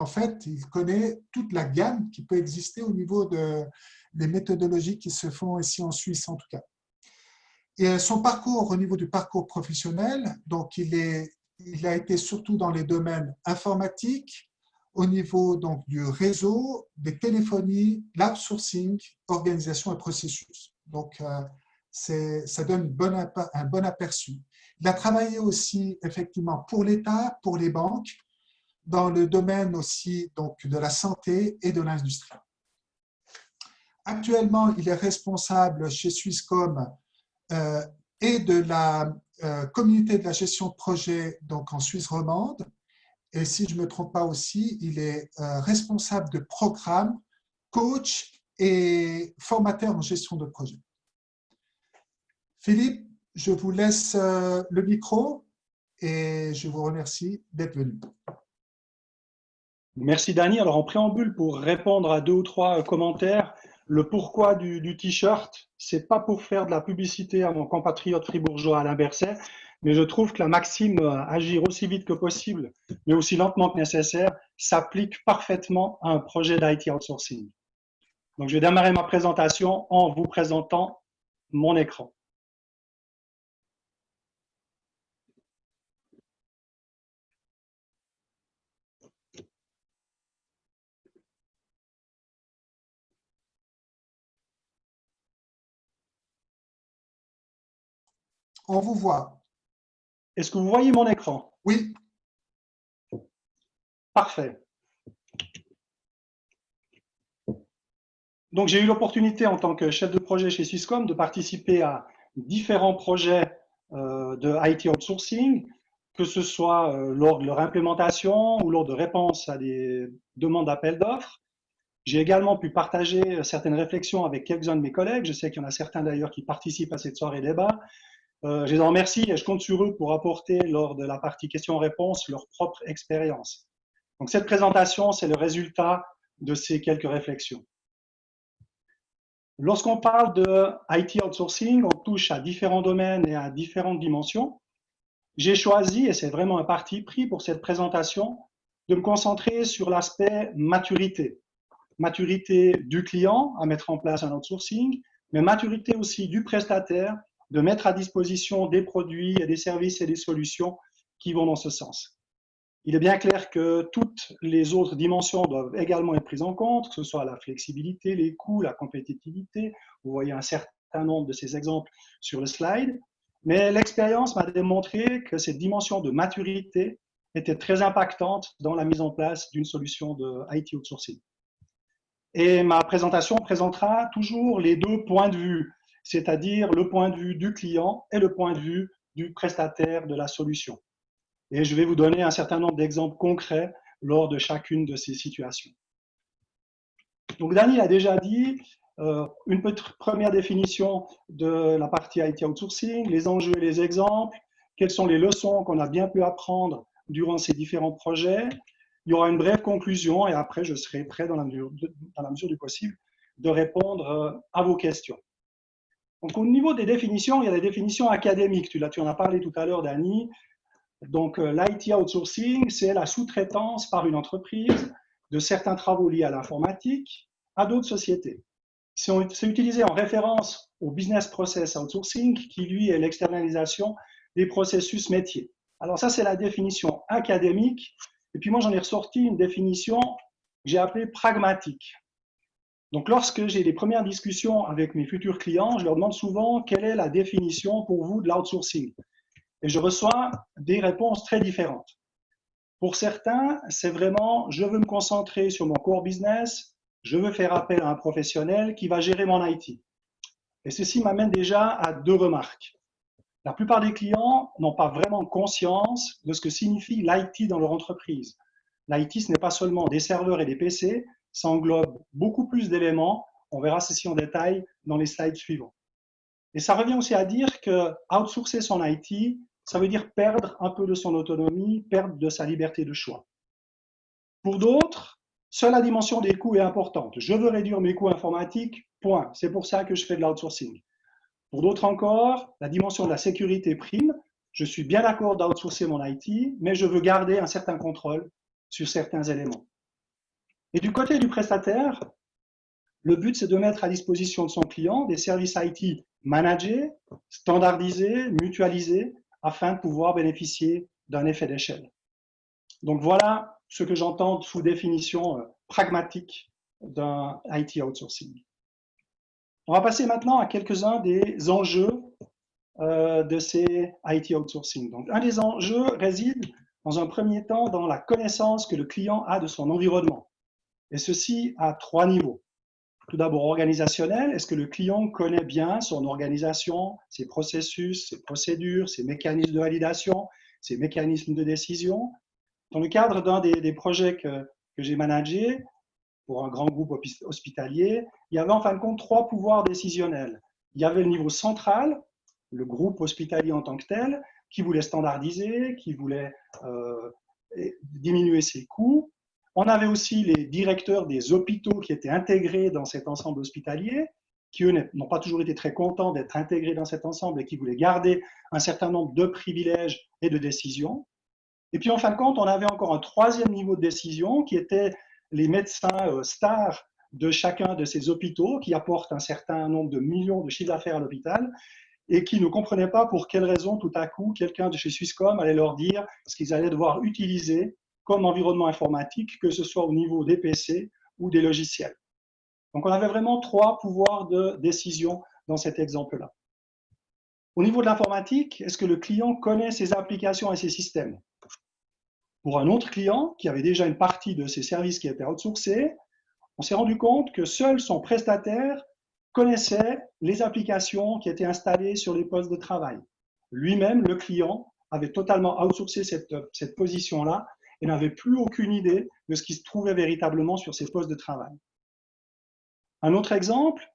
en fait, il connaît toute la gamme qui peut exister au niveau des méthodologies qui se font ici en Suisse, en tout cas. Et son parcours, au niveau du parcours professionnel, donc il a été surtout dans les domaines informatiques, au niveau donc du réseau, des téléphonies, l'outsourcing, organisation et processus. Donc, ça donne un bon aperçu. Il a travaillé aussi effectivement pour l'État, pour les banques, dans le domaine aussi donc, de la santé et de l'industrie. Actuellement, il est responsable chez Swisscom et de la communauté de la gestion de projet donc en Suisse romande. Et si je ne me trompe pas aussi, il est responsable de programme, coach et formateur en gestion de projet. Philippe, je vous laisse le micro et je vous remercie d'être venu. Merci Dany. Alors en préambule, pour répondre à 2 ou 3 commentaires, le pourquoi du t-shirt, c'est pas pour faire de la publicité à mon compatriote fribourgeois Alain Berset, mais je trouve que la maxime agir aussi vite que possible, mais aussi lentement que nécessaire, s'applique parfaitement à un projet d'IT outsourcing. Donc je vais démarrer ma présentation en vous présentant mon écran. On vous voit. Est-ce que vous voyez mon écran? Oui. Parfait. Donc, j'ai eu l'opportunité en tant que chef de projet chez Swisscom de participer à différents projets de IT outsourcing, que ce soit lors de leur implémentation ou lors de réponses à des demandes d'appel d'offres. J'ai également pu partager certaines réflexions avec quelques-uns de mes collègues. Je sais qu'il y en a certains d'ailleurs qui participent à cette soirée débat. Je les en remercie et je compte sur eux pour apporter lors de la partie questions-réponses leur propre expérience. Donc, cette présentation, c'est le résultat de ces quelques réflexions. Lorsqu'on parle de IT outsourcing, on touche à différents domaines et à différentes dimensions. J'ai choisi, et c'est vraiment un parti pris pour cette présentation, de me concentrer sur l'aspect maturité. Maturité du client à mettre en place un outsourcing, mais maturité aussi du prestataire de mettre à disposition des produits et des services et des solutions qui vont dans ce sens. Il est bien clair que toutes les autres dimensions doivent également être prises en compte, que ce soit la flexibilité, les coûts, la compétitivité. Vous voyez un certain nombre de ces exemples sur le slide. Mais l'expérience m'a démontré que cette dimension de maturité était très impactante dans la mise en place d'une solution de IT outsourcing. Et ma présentation présentera toujours les 2 points de vue, c'est-à-dire le point de vue du client et le point de vue du prestataire de la solution. Et je vais vous donner un certain nombre d'exemples concrets lors de chacune de ces situations. Donc, Dany a déjà dit une première définition de la partie IT outsourcing, les enjeux et les exemples, quelles sont les leçons qu'on a bien pu apprendre durant ces différents projets. Il y aura une brève conclusion et après, je serai prêt, dans la mesure du possible, de répondre à vos questions. Donc, au niveau des définitions, il y a des définitions académiques. Tu en as parlé tout à l'heure, Dany. Donc, l'IT outsourcing, c'est la sous-traitance par une entreprise de certains travaux liés à l'informatique à d'autres sociétés. C'est utilisé en référence au business process outsourcing, qui lui est l'externalisation des processus métiers. Alors ça, c'est la définition académique. Et puis moi, j'en ai ressorti une définition que j'ai appelée pragmatique. Donc, lorsque j'ai les premières discussions avec mes futurs clients, je leur demande souvent quelle est la définition pour vous de l'outsourcing. Et je reçois des réponses très différentes. Pour certains, c'est vraiment, je veux me concentrer sur mon core business, je veux faire appel à un professionnel qui va gérer mon IT. Et ceci m'amène déjà à 2 remarques. La plupart des clients n'ont pas vraiment conscience de ce que signifie l'IT dans leur entreprise. L'IT, ce n'est pas seulement des serveurs et des PC, ça englobe beaucoup plus d'éléments. On verra ceci en détail dans les slides suivants. Et ça revient aussi à dire que outsourcer son IT, ça veut dire perdre un peu de son autonomie, perdre de sa liberté de choix. Pour d'autres, seule la dimension des coûts est importante. Je veux réduire mes coûts informatiques, point. C'est pour ça que je fais de l'outsourcing. Pour d'autres encore, la dimension de la sécurité prime. Je suis bien d'accord d'outsourcer mon IT, mais je veux garder un certain contrôle sur certains éléments. Et du côté du prestataire, le but, c'est de mettre à disposition de son client des services IT managés, standardisés, mutualisés, afin de pouvoir bénéficier d'un effet d'échelle. Donc voilà ce que j'entends sous définition pragmatique d'un IT outsourcing. On va passer maintenant à quelques-uns des enjeux de ces IT outsourcing. Donc, un des enjeux réside dans un premier temps dans la connaissance que le client a de son environnement. Et ceci à 3 niveaux. Tout d'abord organisationnel, est-ce que le client connaît bien son organisation, ses processus, ses procédures, ses mécanismes de validation, ses mécanismes de décision? Dans le cadre d'un des projets que j'ai managé pour un grand groupe hospitalier, il y avait en fin de compte 3 pouvoirs décisionnels. Il y avait le niveau central, le groupe hospitalier en tant que tel, qui voulait standardiser, qui voulait diminuer ses coûts. On avait aussi les directeurs des hôpitaux qui étaient intégrés dans cet ensemble hospitalier, qui eux n'ont pas toujours été très contents d'être intégrés dans cet ensemble et qui voulaient garder un certain nombre de privilèges et de décisions. Et puis en fin de compte, on avait encore un 3e niveau de décision qui était les médecins stars de chacun de ces hôpitaux qui apportent un certain nombre de millions de chiffres d'affaires à l'hôpital et qui ne comprenaient pas pour quelle raison tout à coup quelqu'un de chez Swisscom allait leur dire ce qu'ils allaient devoir utiliser comme environnement informatique, que ce soit au niveau des PC ou des logiciels. Donc on avait vraiment 3 pouvoirs de décision dans cet exemple-là. Au niveau de l'informatique, est-ce que le client connaît ses applications et ses systèmes? Pour un autre client qui avait déjà une partie de ses services qui étaient outsourcés, on s'est rendu compte que seul son prestataire connaissait les applications qui étaient installées sur les postes de travail. Lui-même, le client, avait totalement outsourcé cette position-là et n'avait plus aucune idée de ce qui se trouvait véritablement sur ces postes de travail. Un autre exemple,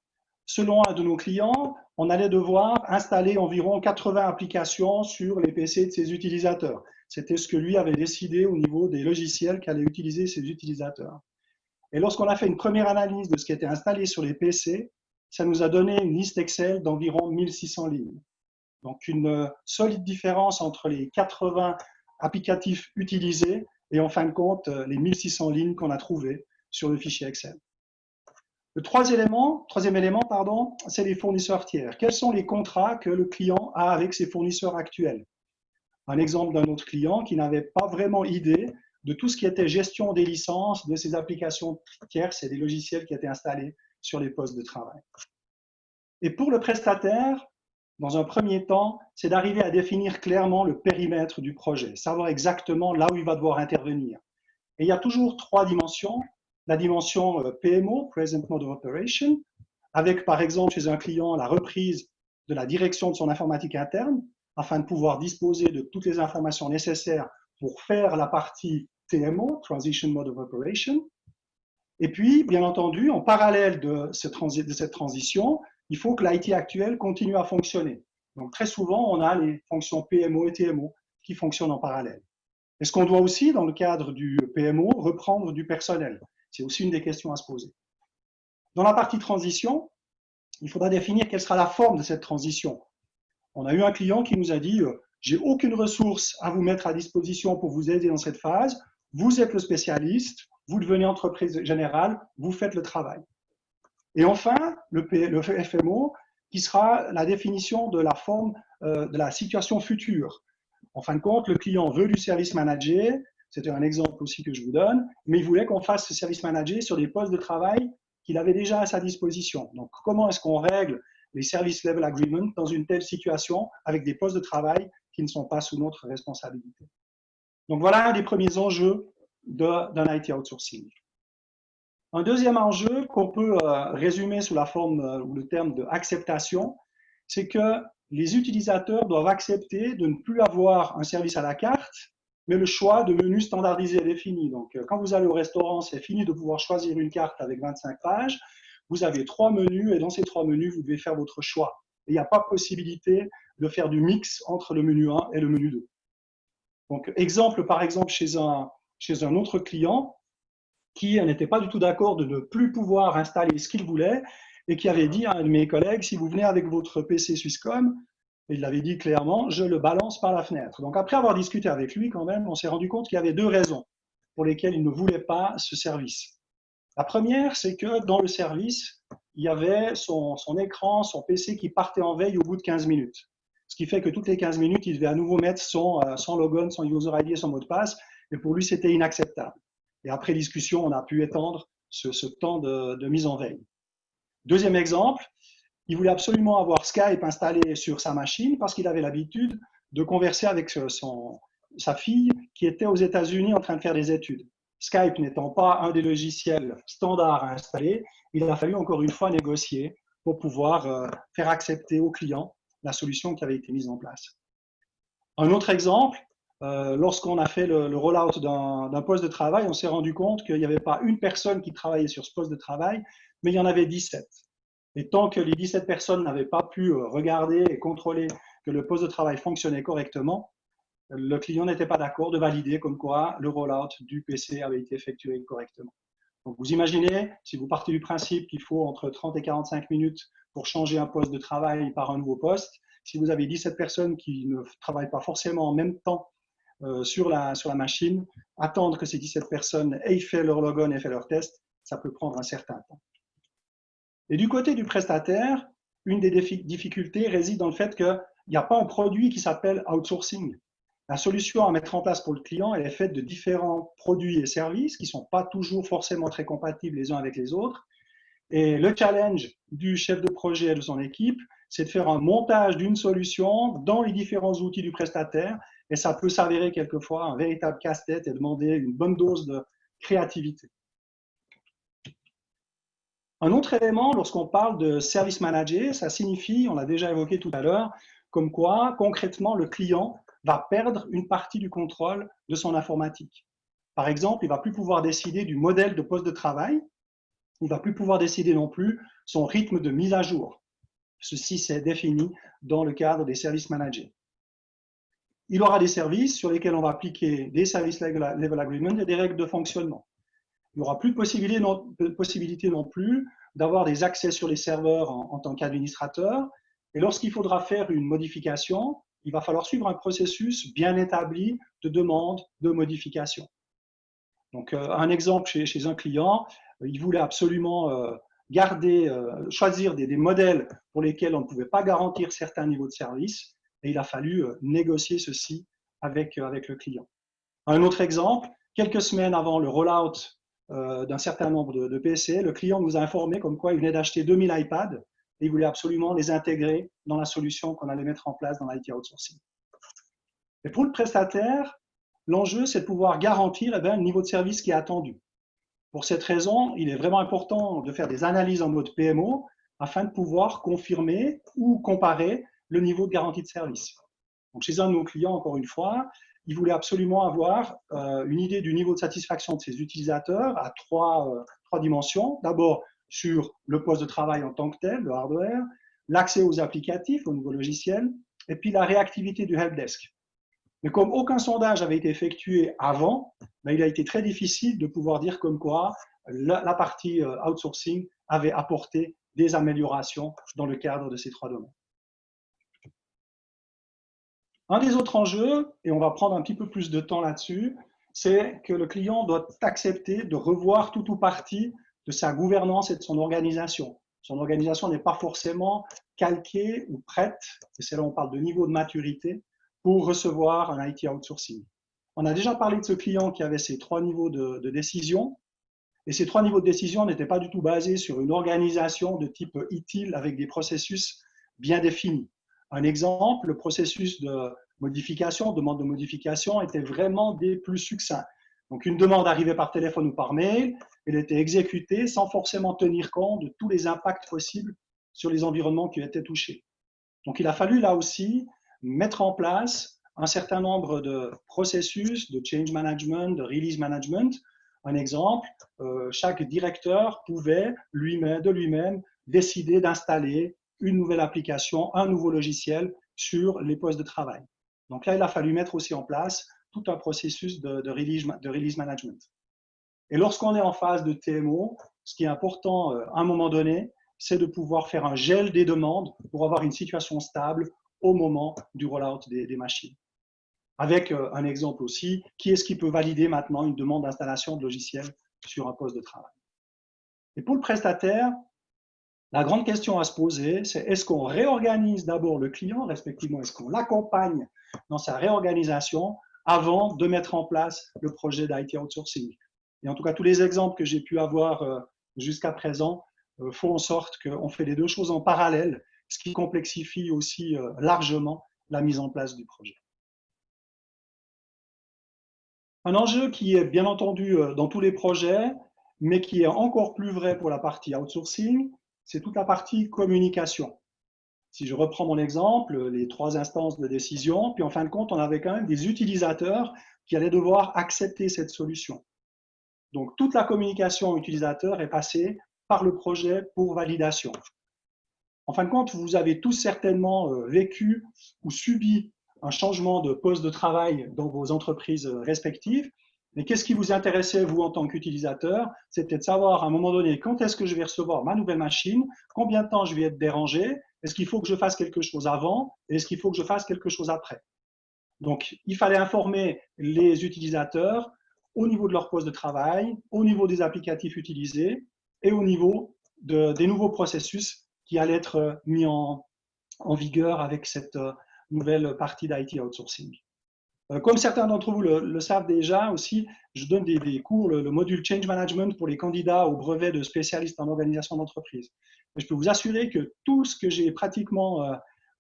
selon un de nos clients, on allait devoir installer environ 80 applications sur les PC de ses utilisateurs. C'était ce que lui avait décidé au niveau des logiciels qu'allaient utiliser ses utilisateurs. Et lorsqu'on a fait une première analyse de ce qui était installé sur les PC, ça nous a donné une liste Excel d'environ 1600 lignes. Donc une solide différence entre les 80 applicatifs utilisés et en fin de compte les 1600 lignes qu'on a trouvées sur le fichier Excel. Le troisième élément, c'est les fournisseurs tiers. Quels sont les contrats que le client a avec ses fournisseurs actuels? Un exemple d'un autre client qui n'avait pas vraiment idée de tout ce qui était gestion des licences de ces applications tierces et des logiciels qui étaient installés sur les postes de travail. Et pour le prestataire, dans un premier temps, c'est d'arriver à définir clairement le périmètre du projet, savoir exactement là où il va devoir intervenir. Et il y a toujours 3 dimensions. La dimension PMO, Present Mode of Operation, avec par exemple chez un client la reprise de la direction de son informatique interne, afin de pouvoir disposer de toutes les informations nécessaires pour faire la partie TMO, Transition Mode of Operation. Et puis, bien entendu, en parallèle de cette transition, il faut que l'IT actuel continue à fonctionner. Donc, très souvent, on a les fonctions PMO et TMO qui fonctionnent en parallèle. Est-ce qu'on doit aussi, dans le cadre du PMO, reprendre du personnel? C'est aussi une des questions à se poser. Dans la partie transition, il faudra définir quelle sera la forme de cette transition. On a eu un client qui nous a dit « j'ai aucune ressource à vous mettre à disposition pour vous aider dans cette phase, vous êtes le spécialiste, vous devenez entreprise générale, vous faites le travail ». Et enfin, le FMO, qui sera la définition de la forme de la situation future. En fin de compte, le client veut du service manager, c'était un exemple aussi que je vous donne, mais il voulait qu'on fasse ce service manager sur des postes de travail qu'il avait déjà à sa disposition. Donc, comment est-ce qu'on règle les service level agreements dans une telle situation avec des postes de travail qui ne sont pas sous notre responsabilité? Donc, voilà un des premiers enjeux d'un IT outsourcing. Un deuxième enjeu qu'on peut résumer sous la forme ou le terme de acceptation, c'est que les utilisateurs doivent accepter de ne plus avoir un service à la carte, mais le choix de menus standardisés et définis. Donc, quand vous allez au restaurant, c'est fini de pouvoir choisir une carte avec 25 pages. Vous avez 3 menus et dans ces 3 menus, vous devez faire votre choix. Et il n'y a pas possibilité de faire du mix entre le menu 1 et le menu 2. Donc, par exemple, chez un autre client qui n'était pas du tout d'accord de ne plus pouvoir installer ce qu'il voulait et qui avait dit à un de mes collègues, si vous venez avec votre PC Swisscom, il l'avait dit clairement, je le balance par la fenêtre. Donc après avoir discuté avec lui quand même, on s'est rendu compte qu'il y avait 2 raisons pour lesquelles il ne voulait pas ce service. La première, c'est que dans le service, il y avait son écran, son PC qui partait en veille au bout de 15 minutes. Ce qui fait que toutes les 15 minutes, il devait à nouveau mettre son logon, son user ID et son mot de passe. Et pour lui, c'était inacceptable. Et après discussion, on a pu étendre ce temps de mise en veille. Deuxième exemple, il voulait absolument avoir Skype installé sur sa machine parce qu'il avait l'habitude de converser avec sa fille qui était aux États-Unis en train de faire des études. Skype n'étant pas un des logiciels standards à installer, il a fallu encore une fois négocier pour pouvoir faire accepter au client la solution qui avait été mise en place. Un autre exemple, lorsqu'on a fait le rollout d'un poste de travail, on s'est rendu compte qu'il n'y avait pas une personne qui travaillait sur ce poste de travail, mais il y en avait 17. Et tant que les 17 personnes n'avaient pas pu regarder et contrôler que le poste de travail fonctionnait correctement, le client n'était pas d'accord de valider comme quoi le rollout du PC avait été effectué correctement. Donc vous imaginez, si vous partez du principe qu'il faut entre 30 et 45 minutes pour changer un poste de travail par un nouveau poste, si vous avez 17 personnes qui ne travaillent pas forcément en même temps sur la machine, attendre que ces 17 personnes aient fait leur logon et fait leur test, ça peut prendre un certain temps. Et du côté du prestataire, une des difficultés réside dans le fait qu'il n'y a pas un produit qui s'appelle outsourcing. La solution à mettre en place pour le client, elle est faite de différents produits et services qui ne sont pas toujours forcément très compatibles les uns avec les autres. Et le challenge du chef de projet et de son équipe, c'est de faire un montage d'une solution dans les différents outils du prestataire. Et ça peut s'avérer quelquefois un véritable casse-tête et demander une bonne dose de créativité. Un autre élément, lorsqu'on parle de service manager, ça signifie, on l'a déjà évoqué tout à l'heure, comme quoi concrètement le client va perdre une partie du contrôle de son informatique. Par exemple, il ne va plus pouvoir décider du modèle de poste de travail, il ne va plus pouvoir décider non plus son rythme de mise à jour. Ceci, c'est défini dans le cadre des services managers. Il aura des services sur lesquels on va appliquer des service level agreements et des règles de fonctionnement. Il n'y aura plus de possibilité non plus d'avoir des accès sur les serveurs en tant qu'administrateur. Et lorsqu'il faudra faire une modification, il va falloir suivre un processus bien établi de demande de modification. Donc, un exemple chez un client, il voulait absolument choisir des modèles pour lesquels on ne pouvait pas garantir certains niveaux de service, et il a fallu négocier ceci avec le client. Un autre exemple, quelques semaines avant le rollout d'un certain nombre de PC, le client nous a informé comme quoi il venait d'acheter 2000 iPads et il voulait absolument les intégrer dans la solution qu'on allait mettre en place dans l'IT outsourcing. Et pour le prestataire, l'enjeu, c'est de pouvoir garantir le niveau de service qui est attendu. Pour cette raison, il est vraiment important de faire des analyses en mode PMO afin de pouvoir confirmer ou comparer le niveau de garantie de service. Donc, chez un de nos clients, encore une fois, il voulait absolument avoir une idée du niveau de satisfaction de ses utilisateurs à trois dimensions. D'abord, sur le poste de travail en tant que tel, le hardware, l'accès aux applicatifs, au niveau logiciel, et puis la réactivité du helpdesk. Mais comme aucun sondage avait été effectué avant, il a été très difficile de pouvoir dire comme quoi la partie outsourcing avait apporté des améliorations dans le cadre de ces trois domaines. Un des autres enjeux, et on va prendre un petit peu plus de temps là-dessus, c'est que le client doit accepter de revoir tout ou partie de sa gouvernance et de son organisation. Son organisation n'est pas forcément calquée ou prête, et c'est là où on parle de niveau de maturité, pour recevoir un IT outsourcing. On a déjà parlé de ce client qui avait ces trois niveaux de décision, et ces trois niveaux de décision n'étaient pas du tout basés sur une organisation de type ITIL avec des processus bien définis. Un exemple, le processus de modification, demande de modification, était vraiment des plus succincts. Donc, une demande arrivait par téléphone ou par mail, elle était exécutée sans forcément tenir compte de tous les impacts possibles sur les environnements qui étaient touchés. Donc, il a fallu là aussi mettre en place un certain nombre de processus de change management, de release management. Un exemple, chaque directeur pouvait de lui-même décider d'installer une nouvelle application, un nouveau logiciel sur les postes de travail. Donc là, il a fallu mettre aussi en place tout un processus de release management. Et lorsqu'on est en phase de TMO, ce qui est important à un moment donné, c'est de pouvoir faire un gel des demandes pour avoir une situation stable au moment du rollout des machines. Avec un exemple aussi, qui est-ce qui peut valider maintenant une demande d'installation de logiciel sur un poste de travail? Et pour le prestataire, la grande question à se poser, c'est est-ce qu'on réorganise d'abord le client, respectivement, est-ce qu'on l'accompagne dans sa réorganisation avant de mettre en place le projet d'IT outsourcing. Et en tout cas, tous les exemples que j'ai pu avoir jusqu'à présent font en sorte qu'on fait les deux choses en parallèle, ce qui complexifie aussi largement la mise en place du projet. Un enjeu qui est bien entendu dans tous les projets, mais qui est encore plus vrai pour la partie outsourcing, c'est toute la partie communication. Si je reprends mon exemple, les 3 instances de décision, puis en fin de compte, on avait quand même des utilisateurs qui allaient devoir accepter cette solution. Donc, toute la communication utilisateur est passée par le projet pour validation. En fin de compte, vous avez tous certainement vécu ou subi un changement de poste de travail dans vos entreprises respectives. Mais qu'est-ce qui vous intéressait, vous, en tant qu'utilisateur? C'était de savoir, à un moment donné, quand est-ce que je vais recevoir ma nouvelle machine, combien de temps je vais être dérangé, est-ce qu'il faut que je fasse quelque chose avant et est-ce qu'il faut que je fasse quelque chose après? Donc, il fallait informer les utilisateurs au niveau de leur poste de travail, au niveau des applicatifs utilisés et au niveau des nouveaux processus qui allaient être mis en vigueur avec cette nouvelle partie d'IT outsourcing. Comme certains d'entre vous le savent déjà aussi, je donne des cours, le module Change Management pour les candidats au brevet de spécialiste en organisation d'entreprise. Je peux vous assurer que tout ce que j'ai pratiquement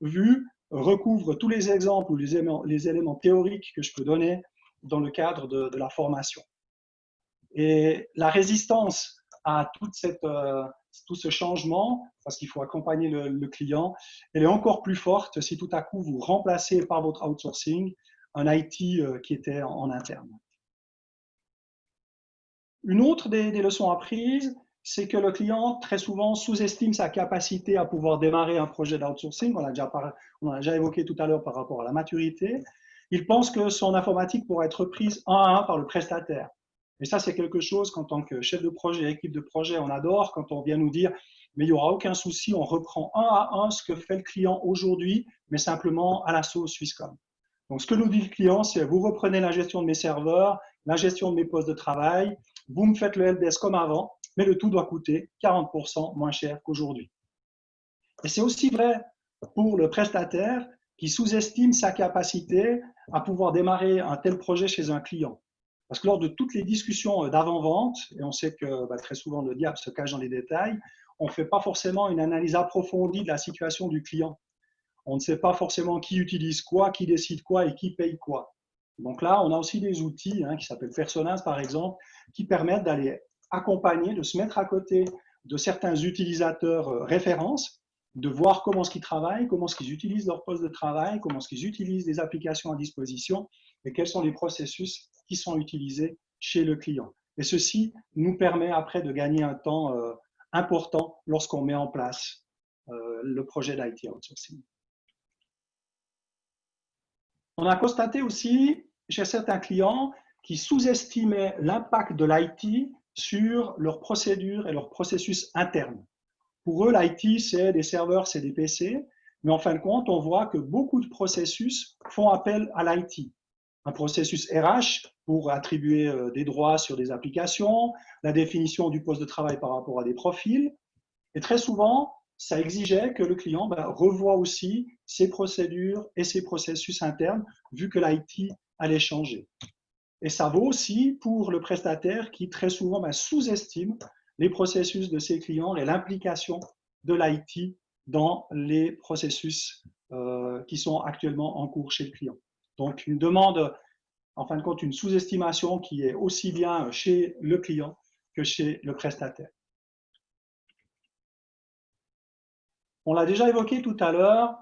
vu recouvre tous les exemples ou les éléments théoriques que je peux donner dans le cadre de la formation. Et la résistance à tout ce changement, parce qu'il faut accompagner le client, elle est encore plus forte si tout à coup vous remplacez par votre outsourcing un IT qui était en interne. Une autre des leçons apprises, c'est que le client, très souvent, sous-estime sa capacité à pouvoir démarrer un projet d'outsourcing. On l'a déjà évoqué tout à l'heure par rapport à la maturité. Il pense que son informatique pourra être prise un à un par le prestataire. Et ça, c'est quelque chose qu'en tant que chef de projet, équipe de projet, on adore quand on vient nous dire mais il n'y aura aucun souci, on reprend un à un ce que fait le client aujourd'hui, mais simplement à la sauce Swisscom. Donc, ce que nous dit le client, c'est vous reprenez la gestion de mes serveurs, la gestion de mes postes de travail, vous me faites le helpdesk comme avant, mais le tout doit coûter 40% moins cher qu'aujourd'hui. Et c'est aussi vrai pour le prestataire qui sous-estime sa capacité à pouvoir démarrer un tel projet chez un client. Parce que lors de toutes les discussions d'avant-vente, et on sait que très souvent le diable se cache dans les détails, on ne fait pas forcément une analyse approfondie de la situation du client. On ne sait pas forcément qui utilise quoi, qui décide quoi et qui paye quoi. Donc là, on a aussi des outils qui s'appellent Personas, par exemple, qui permettent d'aller accompagner, de se mettre à côté de certains utilisateurs références, de voir comment est-ce qu'ils travaillent, comment est-ce qu'ils utilisent leur poste de travail, comment est-ce qu'ils utilisent les applications à disposition et quels sont les processus qui sont utilisés chez le client. Et ceci nous permet après de gagner un temps important lorsqu'on met en place le projet d'IT outsourcing. On a constaté aussi chez certains clients qui sous-estimaient l'impact de l'IT sur leurs procédures et leurs processus internes. Pour eux, l'IT, c'est des serveurs, c'est des PC, mais en fin de compte, on voit que beaucoup de processus font appel à l'IT. Un processus RH pour attribuer des droits sur des applications, la définition du poste de travail par rapport à des profils, et très souvent, ça exigeait que le client revoie aussi ses procédures et ses processus internes, vu que l'IT allait changer. Et ça vaut aussi pour le prestataire qui très souvent sous-estime les processus de ses clients et l'implication de l'IT dans les processus qui sont actuellement en cours chez le client. Donc une demande, en fin de compte, une sous-estimation qui est aussi bien chez le client que chez le prestataire. On l'a déjà évoqué tout à l'heure,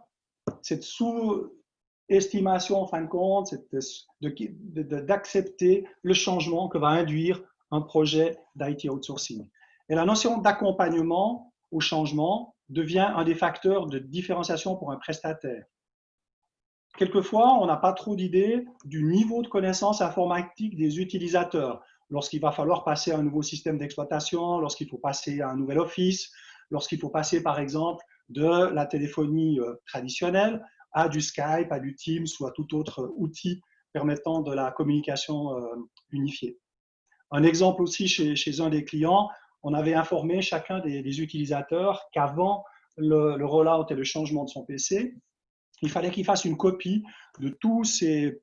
cette sous-estimation, en fin de compte, d'accepter le changement que va induire un projet d'IT outsourcing. Et la notion d'accompagnement au changement devient un des facteurs de différenciation pour un prestataire. Quelquefois, on n'a pas trop d'idée du niveau de connaissance informatique des utilisateurs. Lorsqu'il va falloir passer à un nouveau système d'exploitation, lorsqu'il faut passer à un nouvel Office, lorsqu'il faut passer, par exemple, de la téléphonie traditionnelle à du Skype, à du Teams ou à tout autre outil permettant de la communication unifiée. Un exemple aussi chez un des clients, on avait informé chacun des utilisateurs qu'avant le rollout et le changement de son PC, il fallait qu'il fasse une copie de tous ces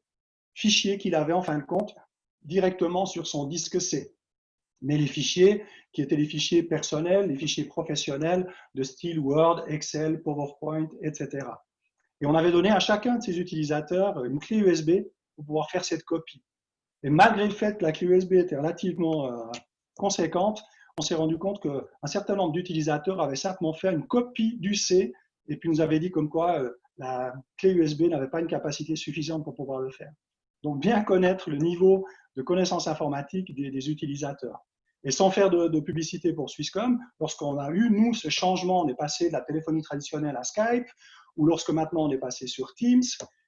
fichiers qu'il avait en fin de compte directement sur son disque C. Mais les fichiers qui étaient les fichiers personnels, les fichiers professionnels de style Word, Excel, PowerPoint, etc. Et on avait donné à chacun de ces utilisateurs une clé USB pour pouvoir faire cette copie. Et malgré le fait que la clé USB était relativement conséquente, on s'est rendu compte qu'un certain nombre d'utilisateurs avaient simplement fait une copie du C et puis nous avaient dit comme quoi la clé USB n'avait pas une capacité suffisante pour pouvoir le faire. Donc bien connaître le niveau de connaissance informatique des utilisateurs. Et sans faire de publicité pour Swisscom, lorsqu'on a eu, nous, ce changement, on est passé de la téléphonie traditionnelle à Skype, ou lorsque maintenant on est passé sur Teams,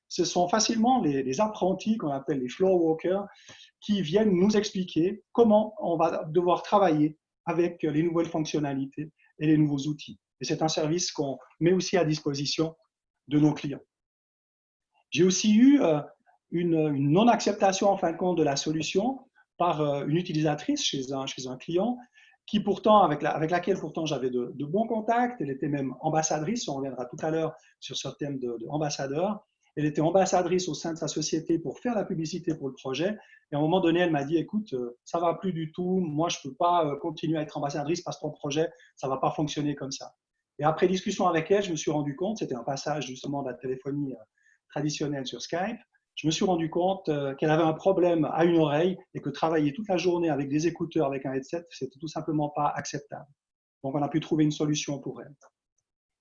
ce sont facilement les apprentis qu'on appelle les floor walkers qui viennent nous expliquer comment on va devoir travailler avec les nouvelles fonctionnalités et les nouveaux outils. Et c'est un service qu'on met aussi à disposition de nos clients. J'ai aussi eu une non-acceptation en fin de compte de la solution par une utilisatrice chez un client qui pourtant, avec laquelle pourtant j'avais de bons contacts. Elle était même ambassadrice, on reviendra tout à l'heure sur ce thème d'ambassadeur. Elle était ambassadrice au sein de sa société pour faire la publicité pour le projet. Et à un moment donné, elle m'a dit, écoute, ça ne va plus du tout, moi je ne peux pas continuer à être ambassadrice parce que ton projet, ça ne va pas fonctionner comme ça. Et après discussion avec elle, je me suis rendu compte, c'était un passage justement de la téléphonie traditionnelle sur Skype, je me suis rendu compte qu'elle avait un problème à une oreille et que travailler toute la journée avec des écouteurs, avec un headset, c'était tout simplement pas acceptable. Donc, on a pu trouver une solution pour elle.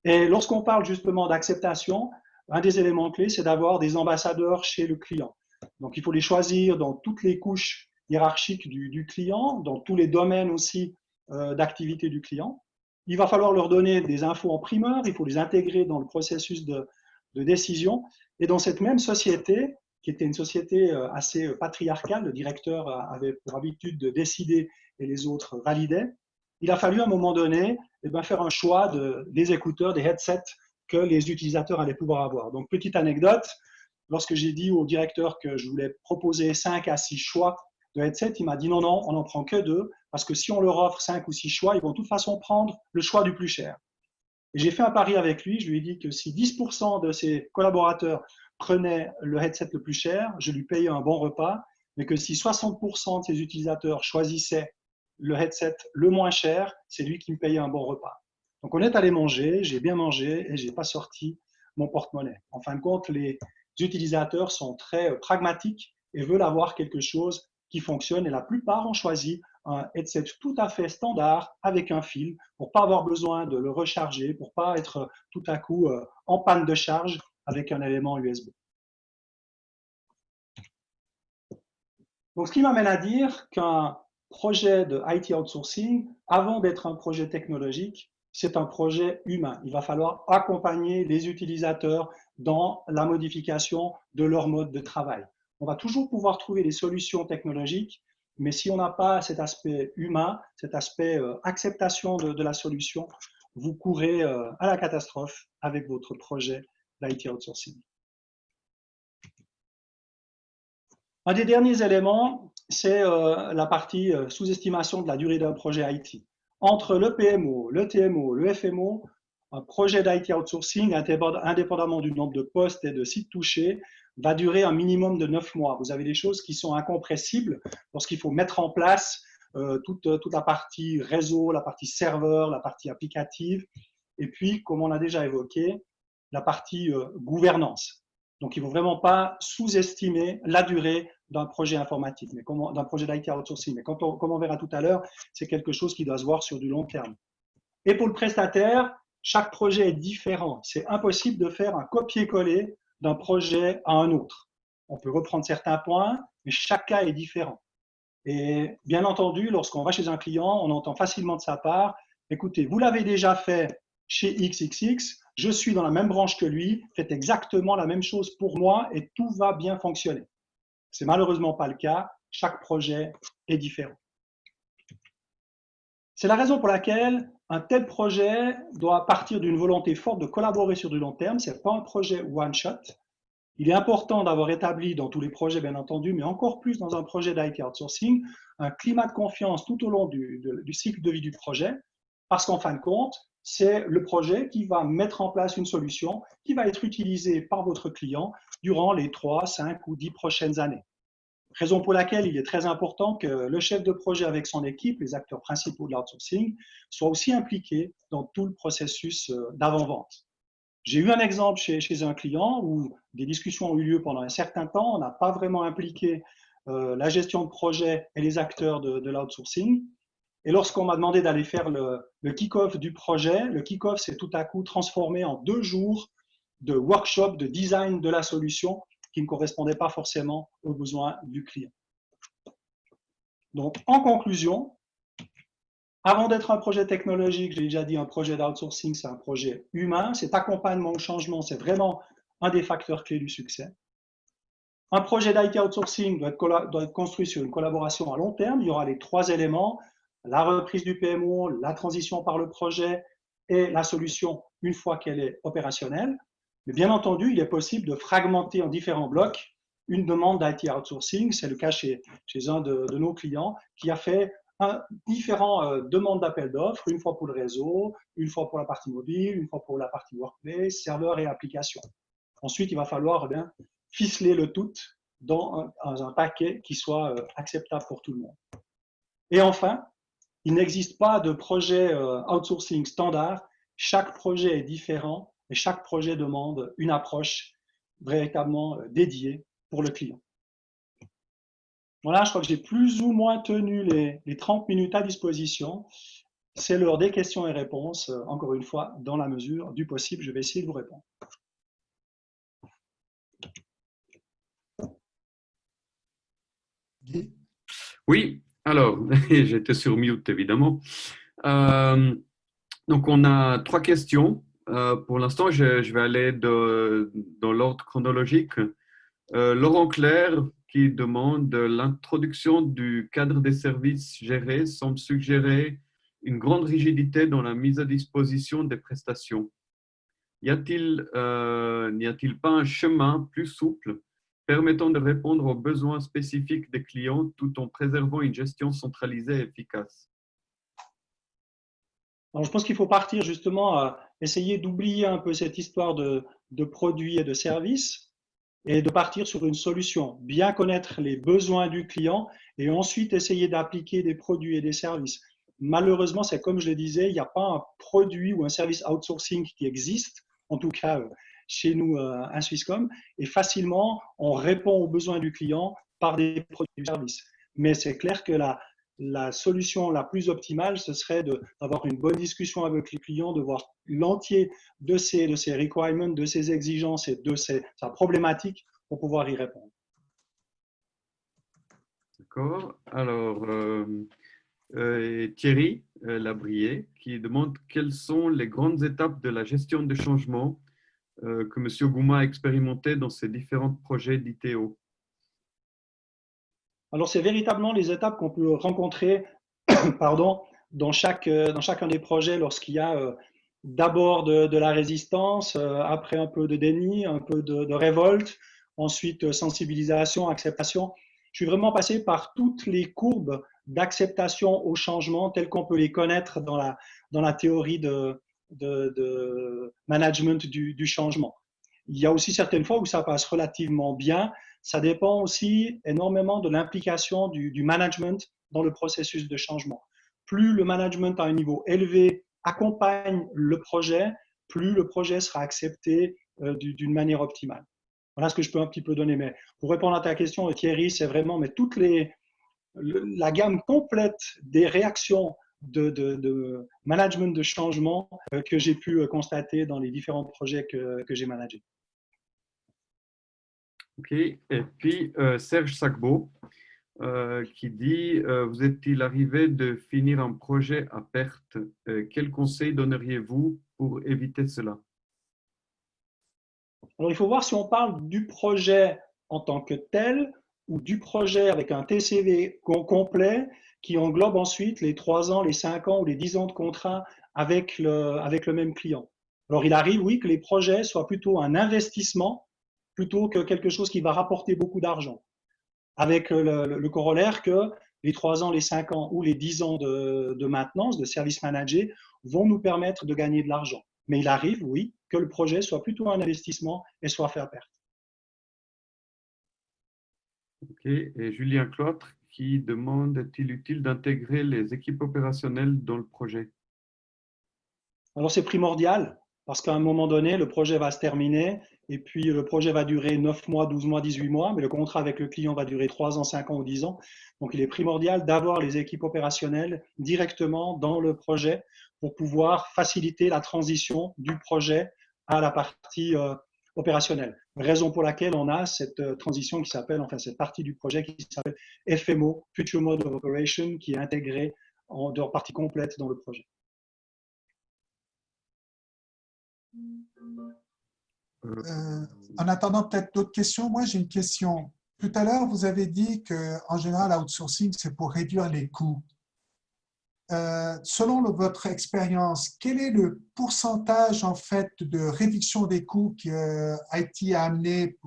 Et lorsqu'on parle justement d'acceptation, un des éléments clés, c'est d'avoir des ambassadeurs chez le client. Donc, il faut les choisir dans toutes les couches hiérarchiques du client, dans tous les domaines aussi d'activité du client. Il va falloir leur donner des infos en primeur, il faut les intégrer dans le processus de décision. Et dans cette même société, qui était une société assez patriarcale, le directeur avait pour habitude de décider et les autres validaient, il a fallu à un moment donné faire un choix des écouteurs, des headsets que les utilisateurs allaient pouvoir avoir. Donc, petite anecdote, lorsque j'ai dit au directeur que je voulais proposer 5 à 6 choix de headset, il m'a dit non, on n'en prend que 2, parce que si on leur offre 5 ou 6 choix, ils vont de toute façon prendre le choix du plus cher. Et j'ai fait un pari avec lui, je lui ai dit que si 10% de ses collaborateurs prenaient le headset le plus cher, je lui payais un bon repas, mais que si 60% de ses utilisateurs choisissaient le headset le moins cher, c'est lui qui me payait un bon repas. Donc on est allé manger, j'ai bien mangé et je n'ai pas sorti mon porte-monnaie. En fin de compte, les utilisateurs sont très pragmatiques et veulent avoir quelque chose qui fonctionne et la plupart ont choisi un headset tout à fait standard avec un fil pour ne pas avoir besoin de le recharger, pour ne pas être tout à coup en panne de charge avec un élément USB. Donc, ce qui m'amène à dire qu'un projet de IT outsourcing, avant d'être un projet technologique, c'est un projet humain. Il va falloir accompagner les utilisateurs dans la modification de leur mode de travail. On va toujours pouvoir trouver des solutions technologiques, mais si on n'a pas cet aspect humain, cet aspect acceptation de la solution, vous courez à la catastrophe avec votre projet d'IT outsourcing. Un des derniers éléments, c'est la partie sous-estimation de la durée d'un projet IT. Entre le PMO, le TMO, le FMO, un projet d'IT outsourcing, indépendamment du nombre de postes et de sites touchés, va durer un minimum de 9 mois. Vous avez des choses qui sont incompressibles lorsqu'il faut mettre en place toute la partie réseau, la partie serveur, la partie applicative, et puis, comme on a déjà évoqué, la partie gouvernance. Donc, il ne faut vraiment pas sous-estimer la durée d'un projet informatique, d'un projet d'IT outsourcing. Mais comme on verra tout à l'heure, c'est quelque chose qui doit se voir sur du long terme. Et pour le prestataire, chaque projet est différent. C'est impossible de faire un copier-coller d'un projet à un autre. On peut reprendre certains points, mais chaque cas est différent. Et bien entendu, lorsqu'on va chez un client, on entend facilement de sa part, écoutez, vous l'avez déjà fait chez XXX, je suis dans la même branche que lui, faites exactement la même chose pour moi et tout va bien fonctionner. Ce n'est malheureusement pas le cas, chaque projet est différent. C'est la raison pour laquelle un tel projet doit partir d'une volonté forte de collaborer sur du long terme. Ce n'est pas un projet one-shot. Il est important d'avoir établi dans tous les projets, bien entendu, mais encore plus dans un projet d'IT outsourcing, un climat de confiance tout au long du cycle de vie du projet, parce qu'en fin de compte, c'est le projet qui va mettre en place une solution qui va être utilisée par votre client durant les 3, 5 ou 10 prochaines années. Raison pour laquelle il est très important que le chef de projet avec son équipe, les acteurs principaux de l'outsourcing, soient aussi impliqués dans tout le processus d'avant-vente. J'ai eu un exemple chez un client où des discussions ont eu lieu pendant un certain temps, on n'a pas vraiment impliqué la gestion de projet et les acteurs de l'outsourcing. Et lorsqu'on m'a demandé d'aller faire le kick-off du projet, le kick-off s'est tout à coup transformé en 2 jours de workshop, de design de la solution qui ne correspondait pas forcément aux besoins du client. Donc, en conclusion, avant d'être un projet technologique, j'ai déjà dit un projet d'outsourcing, c'est un projet humain. Cet accompagnement au changement, c'est vraiment un des facteurs clés du succès. Un projet d'IT outsourcing doit être construit sur une collaboration à long terme. Il y aura les 3 éléments, la reprise du PMO, la transition par le projet et la solution une fois qu'elle est opérationnelle. Mais bien entendu, il est possible de fragmenter en différents blocs une demande d'IT outsourcing. C'est le cas chez un de nos clients qui a fait différentes demandes d'appel d'offres, une fois pour le réseau, une fois pour la partie mobile, une fois pour la partie workplace, serveur et application. Ensuite, il va falloir ficeler le tout dans un paquet qui soit acceptable pour tout le monde. Et enfin, il n'existe pas de projet outsourcing standard. Chaque projet est différent et chaque projet demande une approche véritablement dédiée pour le client. Voilà, je crois que j'ai plus ou moins tenu les 30 minutes à disposition. C'est l'heure des questions et réponses. Encore une fois, dans la mesure du possible, je vais essayer de vous répondre. Guy? Oui, alors, j'étais sur mute évidemment. Donc, on a 3 questions. Pour l'instant, je vais aller dans l'ordre chronologique. Laurent Claire qui demande l'introduction du cadre des services gérés semble suggérer une grande rigidité dans la mise à disposition des prestations. N'y a-t-il pas un chemin plus souple permettant de répondre aux besoins spécifiques des clients tout en préservant une gestion centralisée et efficace? Alors, je pense qu'il faut partir justement à essayer d'oublier un peu cette histoire de produits et de services et de partir sur une solution, bien connaître les besoins du client et ensuite essayer d'appliquer des produits et des services. Malheureusement, c'est comme je le disais, il n'y a pas un produit ou un service outsourcing qui existe, en tout cas chez nous à Swisscom, et facilement on répond aux besoins du client par des produits et des services. Mais c'est clair que la solution la plus optimale, ce serait d'avoir une bonne discussion avec les clients, de voir l'entier de ses requirements, de ses exigences et de sa problématique pour pouvoir y répondre. D'accord. Alors, Thierry Labrier qui demande quelles sont les grandes étapes de la gestion de changement que M. Gouma a expérimenté dans ses différents projets d'ITO. Alors, c'est véritablement les étapes qu'on peut rencontrer dans chacun des projets lorsqu'il y a d'abord de la résistance, après un peu de déni, un peu de révolte, ensuite sensibilisation, acceptation. Je suis vraiment passé par toutes les courbes d'acceptation au changement telles qu'on peut les connaître dans la théorie de management du changement. Il y a aussi certaines fois où ça passe relativement bien. Ça dépend aussi énormément de l'implication du management dans le processus de changement. Plus le management à un niveau élevé accompagne le projet, plus le projet sera accepté d'une manière optimale. Voilà ce que je peux un petit peu donner. Mais pour répondre à ta question, Thierry, c'est vraiment la gamme complète des réactions de management de changement que j'ai pu constater dans les différents projets que j'ai managés. Ok, et puis Serge Sagbo qui dit vous est-il arrivé de finir un projet à perte? Quels conseils donneriez-vous pour éviter cela? Alors, il faut voir si on parle du projet en tant que tel ou du projet avec un TCV complet qui englobe ensuite les 3 ans, les 5 ans ou les 10 ans de contrat avec le même client. Alors, il arrive, oui, que les projets soient plutôt un investissement plutôt que quelque chose qui va rapporter beaucoup d'argent. Avec le corollaire que les 3 ans, les 5 ans ou les 10 ans de maintenance, de service managé, vont nous permettre de gagner de l'argent. Mais il arrive, oui, que le projet soit plutôt un investissement et soit fait à perte. Ok. Et Julien Cloître qui demande, est-il utile d'intégrer les équipes opérationnelles dans le projet? Alors c'est primordial parce qu'à un moment donné, le projet va se terminer et puis le projet va durer 9 mois, 12 mois, 18 mois, mais le contrat avec le client va durer 3 ans, 5 ans ou 10 ans. Donc il est primordial d'avoir les équipes opérationnelles directement dans le projet pour pouvoir faciliter la transition du projet à la partie opérationnelle. Raison pour laquelle on a cette transition qui s'appelle, enfin cette partie du projet qui s'appelle FMO, Future Mode of Operation, qui est intégrée en partie complète dans le projet. En attendant peut-être d'autres questions, moi j'ai une question. Tout à l'heure, vous avez dit qu'en général, outsourcing, c'est pour réduire les coûts. Selon votre expérience, quel est le pourcentage en fait de réduction des coûts que IT a amené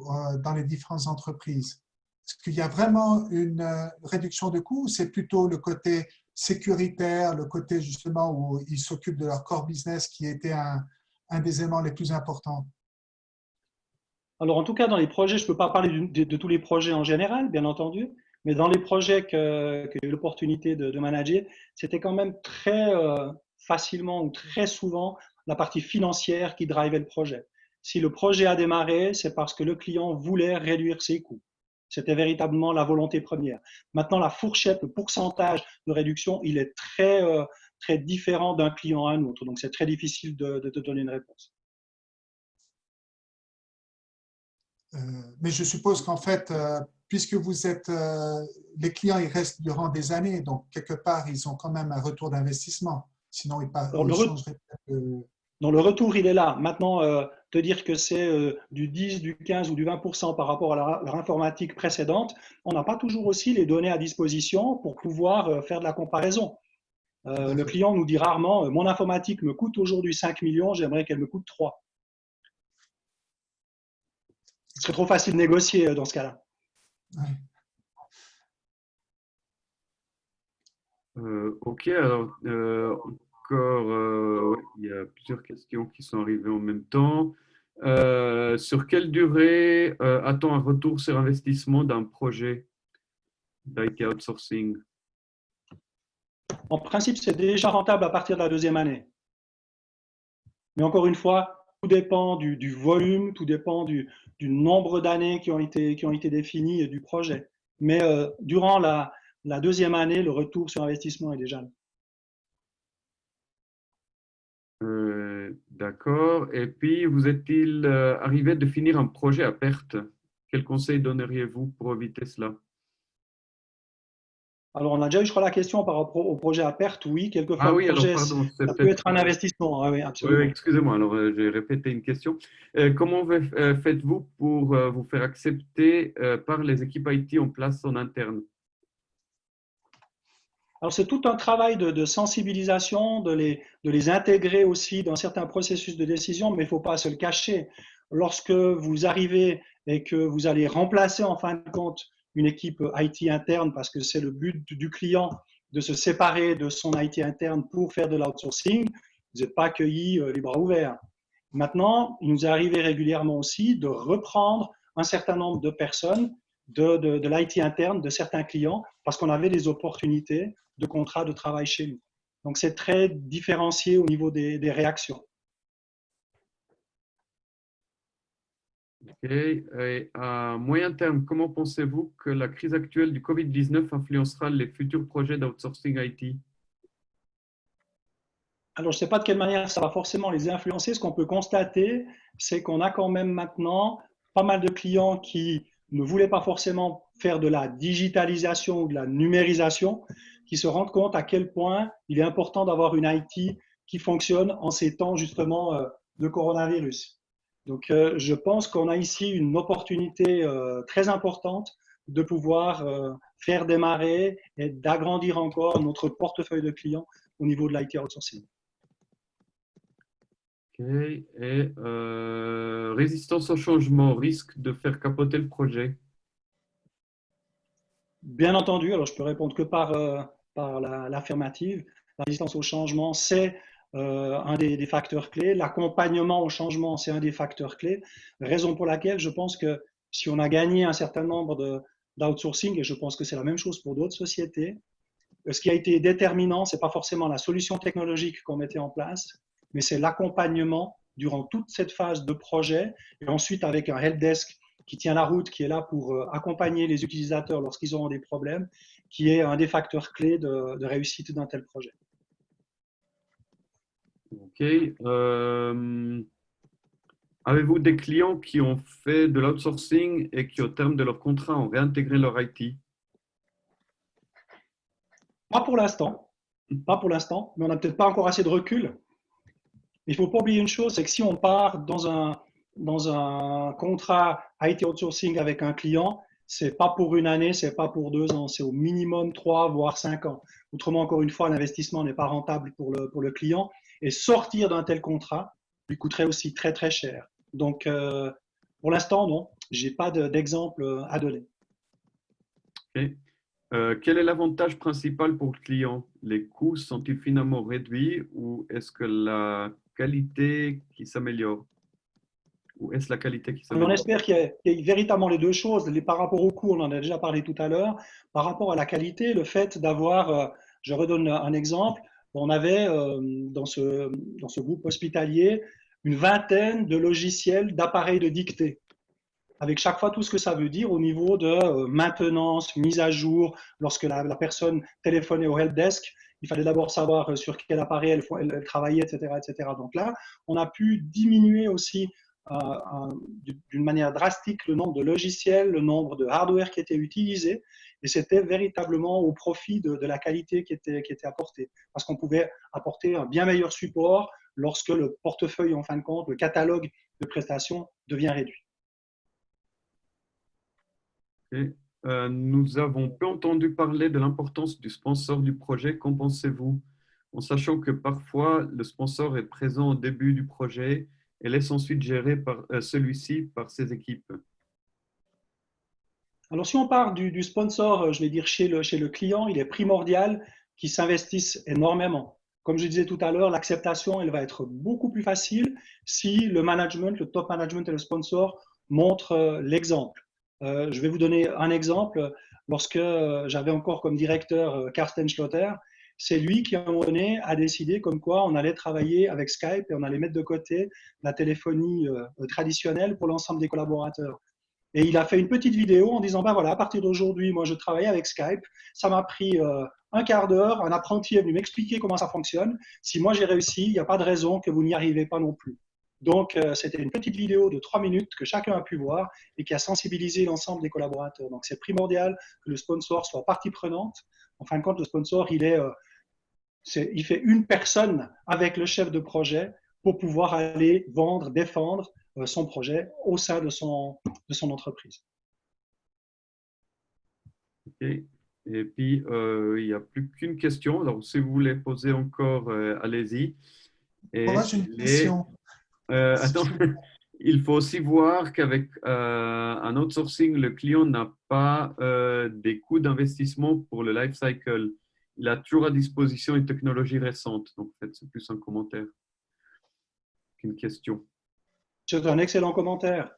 dans les différentes entreprises? Est-ce qu'il y a vraiment une réduction de coûts ou c'est plutôt le côté sécuritaire, le côté justement où ils s'occupent de leur core business qui était un des éléments les plus importants? Alors, en tout cas, dans les projets, je ne peux pas parler de tous les projets en général, bien entendu, mais dans les projets que j'ai eu l'opportunité de manager, c'était quand même très facilement ou très souvent la partie financière qui drivait le projet. Si le projet a démarré, c'est parce que le client voulait réduire ses coûts. C'était véritablement la volonté première. Maintenant, la fourchette, le pourcentage de réduction, il est très différent d'un client à un autre. Donc, c'est très difficile de te donner une réponse. Mais je suppose qu'en fait, puisque vous êtes, les clients, ils restent durant des années, donc quelque part, ils ont quand même un retour d'investissement. Sinon, Alors, ils changeraient peut-être de… Donc le retour, il est là. Maintenant, te dire que c'est du 10, du 15 ou du 20% par rapport à leur informatique précédente, on n'a pas toujours aussi les données à disposition pour pouvoir faire de la comparaison. Le client nous dit rarement, mon informatique me coûte aujourd'hui 5 millions, j'aimerais qu'elle me coûte 3. Ce serait trop facile de négocier dans ce cas-là. Ouais. Ok, alors encore, ouais, il y a plusieurs questions qui sont arrivées en même temps. Sur quelle durée attend un retour sur investissement d'un projet d'IT outsourcing? En principe, c'est déjà rentable à partir de la 2e année. Mais encore une fois, tout dépend du volume, tout dépend du nombre d'années qui ont été définies du projet. Mais durant la 2e année, le retour sur investissement est déjà là. D'accord. Et puis, vous est-il arrivé de finir un projet à perte? Quel conseil donneriez-vous pour éviter cela? Alors, on a déjà eu, je crois, la question par rapport au projet à perte. Oui, quelquefois, Ah le oui, alors projet, pardon, c'est ça peut peut-être… être un investissement. Ah oui, Oui, absolument. excusez-moi, alors j'ai répété une question. Comment faites-vous pour vous faire accepter par les équipes IT en place en interne? Alors, c'est tout un travail de sensibilisation, de les intégrer aussi dans certains processus de décision, mais il ne faut pas se le cacher. Lorsque vous arrivez et que vous allez remplacer en fin de compte une équipe IT interne, parce que c'est le but du client de se séparer de son IT interne pour faire de l'outsourcing, vous n'êtes pas accueillis les bras ouverts. Maintenant, il nous est arrivé régulièrement aussi de reprendre un certain nombre de personnes de l'IT interne de certains clients parce qu'on avait des opportunités de contrats de travail chez nous. Donc, c'est très différencié au niveau des réactions. Ok. Et à moyen terme, comment pensez-vous que la crise actuelle du Covid-19 influencera les futurs projets d'outsourcing IT? Alors, je ne sais pas de quelle manière ça va forcément les influencer. Ce qu'on peut constater, c'est qu'on a quand même maintenant pas mal de clients qui ne voulaient pas forcément faire de la digitalisation ou de la numérisation, qui se rendent compte à quel point il est important d'avoir une IT qui fonctionne en ces temps justement de coronavirus. Donc, je pense qu'on a ici une opportunité très importante de pouvoir faire démarrer et d'agrandir encore notre portefeuille de clients au niveau de l'IT outsourcing. Ok. Et résistance au changement, risque de faire capoter le projet. Bien entendu, alors je peux répondre que par l'affirmative. La résistance au changement, c'est un des facteurs clés. L'accompagnement au changement, c'est un des facteurs clés. Raison pour laquelle je pense que si on a gagné un certain nombre d'outsourcing, et je pense que c'est la même chose pour d'autres sociétés, ce qui a été déterminant, ce n'est pas forcément la solution technologique qu'on mettait en place, mais c'est l'accompagnement durant toute cette phase de projet, et ensuite avec un helpdesk qui tient la route, qui est là pour accompagner les utilisateurs lorsqu'ils auront des problèmes, qui est un des facteurs clés de réussite d'un tel projet. Ok. Avez-vous des clients qui ont fait de l'outsourcing et qui, au terme de leur contrat, ont réintégré leur IT? Pas pour l'instant, mais on n'a peut-être pas encore assez de recul. Il ne faut pas oublier une chose, c'est que si on part dans un contrat IT outsourcing avec un client, ce n'est pas pour une année, ce n'est pas pour 2 ans, c'est au minimum 3 voire 5 ans. Autrement, encore une fois, l'investissement n'est pas rentable pour le client et sortir d'un tel contrat lui coûterait aussi très très cher. Donc, pour l'instant, non, je n'ai pas d'exemple à donner. Ok. Quel est l'avantage principal pour le client? Les coûts sont-ils finalement réduits ou est-ce que la qualité qui s'améliore? Ou est-ce la qualité qui On s'améliore? espère qu'il y ait véritablement les deux choses. Par rapport au coût, on en a déjà parlé tout à l'heure. Par rapport à la qualité, le fait d'avoir, je redonne un exemple, on avait dans ce groupe hospitalier une vingtaine de logiciels d'appareils de dictée, avec chaque fois tout ce que ça veut dire au niveau de maintenance, mise à jour. Lorsque la personne téléphonait au helpdesk, il fallait d'abord savoir sur quel appareil elle travaillait, etc., etc. Donc là, on a pu diminuer aussi d'une manière drastique le nombre de logiciels, le nombre de hardware qui était utilisé, et c'était véritablement au profit de la qualité qui était apportée, parce qu'on pouvait apporter un bien meilleur support lorsque le portefeuille, en fin de compte, le catalogue de prestations devient réduit. Ok. Nous avons peu entendu parler de l'importance du sponsor du projet. Qu'en pensez-vous? En sachant que parfois, le sponsor est présent au début du projet et laisse ensuite gérer celui-ci par ses équipes. Alors, si on part du sponsor, je vais dire chez le client, il est primordial qu'il s'investisse énormément. Comme je disais tout à l'heure, l'acceptation, elle va être beaucoup plus facile si le management, le top management et le sponsor montrent l'exemple. Je vais vous donner un exemple. Lorsque j'avais encore comme directeur Carsten Schlotter, c'est lui qui, à un moment donné, a décidé comme quoi on allait travailler avec Skype et on allait mettre de côté la téléphonie traditionnelle pour l'ensemble des collaborateurs. Et il a fait une petite vidéo en disant, ben voilà, à partir d'aujourd'hui, moi je travaille avec Skype, ça m'a pris un quart d'heure, un apprenti est venu m'expliquer comment ça fonctionne. Si moi j'ai réussi, il n'y a pas de raison que vous n'y arrivez pas non plus. Donc c'était une petite vidéo de 3 minutes que chacun a pu voir et qui a sensibilisé l'ensemble des collaborateurs. Donc c'est primordial que le sponsor soit partie prenante. En fin de compte, le sponsor, il fait une personne avec le chef de projet pour pouvoir aller vendre, défendre son projet au sein de son entreprise. Ok. Et puis, il n'y a plus qu'une question. Alors, si vous voulez poser encore, allez-y. Moi, Et j'ai une question. Si attends, je peux- il faut aussi voir qu'avec un outsourcing, le client n'a pas des coûts d'investissement pour le life cycle. Il a toujours à disposition une technologie récente. Donc, en fait, c'est plus un commentaire qu'une question. C'est un excellent commentaire,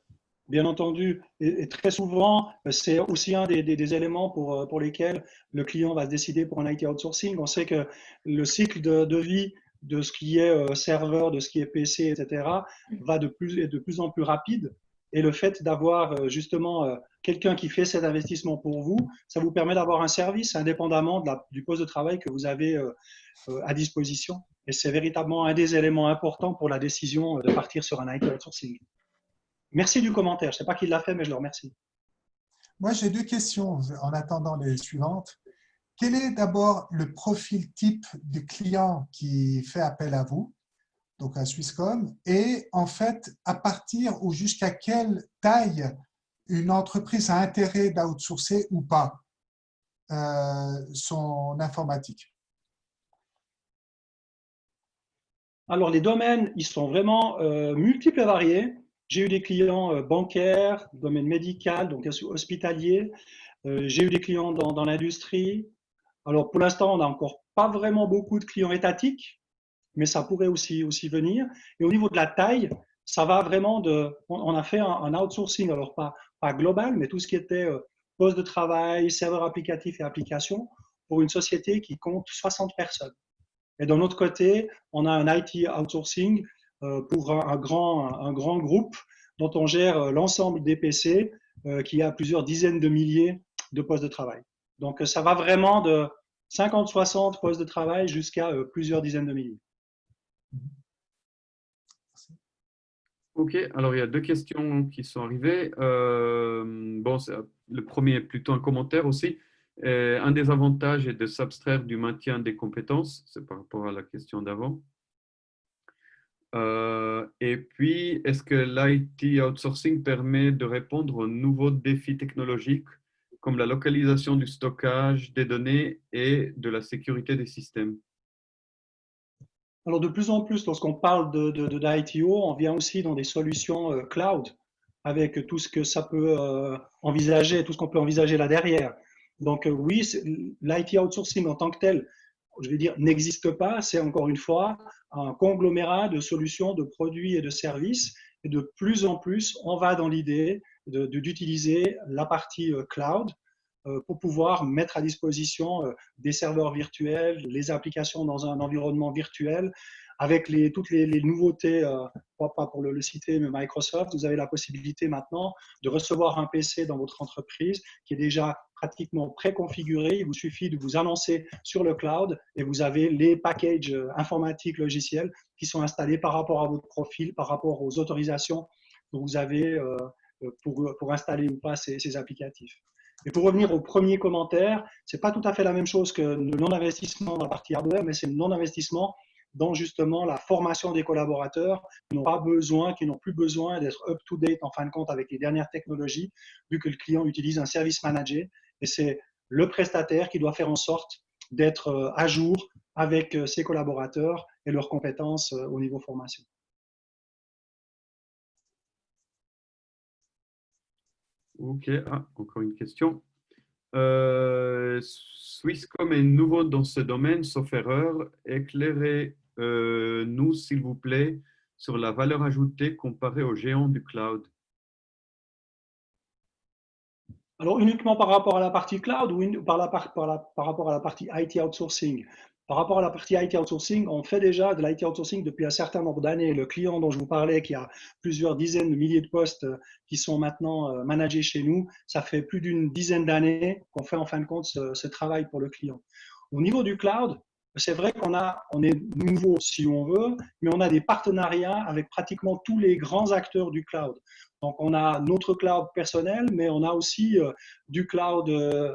bien entendu. Et très souvent, c'est aussi un des éléments pour lesquels le client va se décider pour un IT outsourcing. On sait que le cycle de vie de ce qui est serveur, de ce qui est PC, etc., va de plus en plus rapide. Et le fait d'avoir justement quelqu'un qui fait cet investissement pour vous, ça vous permet d'avoir un service indépendamment du poste de travail que vous avez à disposition. Et c'est véritablement un des éléments importants pour la décision de partir sur un IT outsourcing. Merci du commentaire. Je ne sais pas qui l'a fait, mais je le remercie. Moi, j'ai deux questions en attendant les suivantes. Quel est d'abord le profil type du client qui fait appel à vous, donc à Swisscom, et en fait, à partir ou jusqu'à quelle taille une entreprise a intérêt d'outsourcer ou pas son informatique? Alors, les domaines, ils sont vraiment multiples et variés. J'ai eu des clients bancaires, domaine médical, donc hospitalier. J'ai eu des clients dans l'industrie. Alors, pour l'instant, on n'a encore pas vraiment beaucoup de clients étatiques, mais ça pourrait aussi venir. Et au niveau de la taille, ça va vraiment de. On a fait un outsourcing, alors pas global, mais tout ce qui était poste de travail, serveur applicatif et application pour une société qui compte 60 personnes. Et d'un autre côté, on a un IT outsourcing pour un grand groupe dont on gère l'ensemble des PC qui a plusieurs dizaines de milliers de postes de travail. Donc, ça va vraiment de 50-60 postes de travail jusqu'à plusieurs dizaines de milliers. Ok, alors il y a deux questions qui sont arrivées. Bon, le premier est plutôt un commentaire aussi. Un des avantages est de s'abstraire du maintien des compétences, c'est par rapport à la question d'avant. Et puis, est-ce que l'IT outsourcing permet de répondre aux nouveaux défis technologiques comme la localisation du stockage des données et de la sécurité des systèmes? Alors, de plus en plus, lorsqu'on parle d'ITO, on vient aussi dans des solutions cloud, avec tout ce que ça peut envisager, tout ce qu'on peut envisager là derrière. Donc, oui, l'IT outsourcing en tant que tel, je vais dire, n'existe pas. C'est encore une fois un conglomérat de solutions, de produits et de services. Et de plus en plus, on va dans l'idée d'utiliser la partie cloud pour pouvoir mettre à disposition des serveurs virtuels, les applications dans un environnement virtuel, avec toutes les nouveautés, pas pour le citer, mais Microsoft, vous avez la possibilité maintenant de recevoir un PC dans votre entreprise qui est déjà pratiquement préconfiguré. Il vous suffit de vous annoncer sur le cloud et vous avez les packages informatiques logiciels qui sont installés par rapport à votre profil, par rapport aux autorisations que vous avez pour installer ou pas ces applicatifs. Et pour revenir au premier commentaire, ce n'est pas tout à fait la même chose que le non-investissement dans la partie hardware, mais c'est le non-investissement dans justement la formation des collaborateurs qui n'ont pas besoin, qui n'ont plus besoin d'être up-to-date en fin de compte avec les dernières technologies, vu que le client utilise un service manager. Et c'est le prestataire qui doit faire en sorte d'être à jour avec ses collaborateurs et leurs compétences au niveau formation. Ok, encore une question. Swisscom est nouveau dans ce domaine, sauf erreur. Éclairez-nous, s'il vous plaît, sur la valeur ajoutée comparée aux géants du cloud. Alors, uniquement par rapport à la partie cloud ou par rapport à la partie IT outsourcing? Par rapport à la partie IT outsourcing, on fait déjà de l'IT outsourcing depuis un certain nombre d'années. Le client dont je vous parlais, qui a plusieurs dizaines de milliers de postes qui sont maintenant managés chez nous, ça fait plus d'une dizaine d'années qu'on fait en fin de compte ce travail pour le client. Au niveau du cloud, c'est vrai on est nouveau si on veut, mais on a des partenariats avec pratiquement tous les grands acteurs du cloud. Donc, on a notre cloud personnel, mais on a aussi du cloud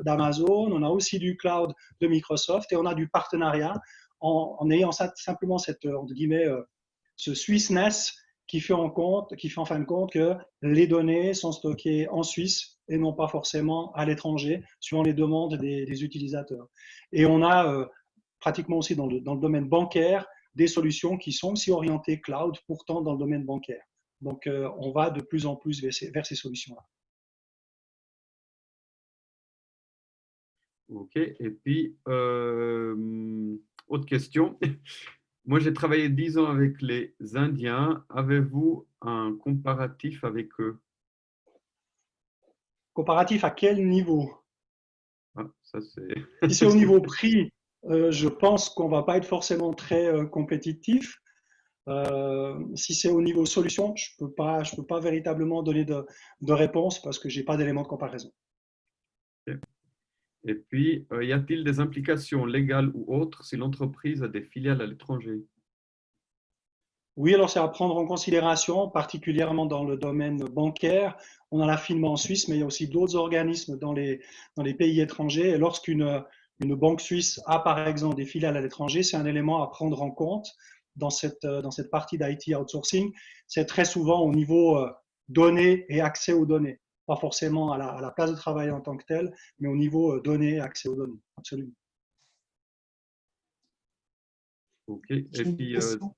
d'Amazon, on a aussi du cloud de Microsoft et on a du partenariat en ayant simplement entre guillemets, ce Swissness qui fait en fin de compte que les données sont stockées en Suisse et non pas forcément à l'étranger, suivant les demandes des utilisateurs. Et on a pratiquement aussi dans le domaine bancaire des solutions qui sont aussi orientées cloud, pourtant dans le domaine bancaire. Donc, on va de plus en plus vers ces solutions-là. Ok, et puis, autre question. Moi, j'ai travaillé 10 ans avec les Indiens. Avez-vous un comparatif avec eux? Comparatif à quel niveau? Ça, c'est… Si c'est au niveau prix, je pense qu'on ne va pas être forcément très compétitif. Si c'est au niveau solution, je ne peux pas véritablement donner de réponse parce que je n'ai pas d'éléments de comparaison. Et puis, y a-t-il des implications légales ou autres si l'entreprise a des filiales à l'étranger? Oui, alors c'est à prendre en considération, particulièrement dans le domaine bancaire. On a la FINMA en Suisse, mais il y a aussi d'autres organismes dans les pays étrangers. Et lorsqu'une banque suisse a, par exemple, des filiales à l'étranger, c'est un élément à prendre en compte dans cette partie d'IT outsourcing. C'est très souvent au niveau données et accès aux données. Pas forcément à la place de travail en tant que telle, mais au niveau données et accès aux données. Absolument. Ok, et J'ai une puis, question.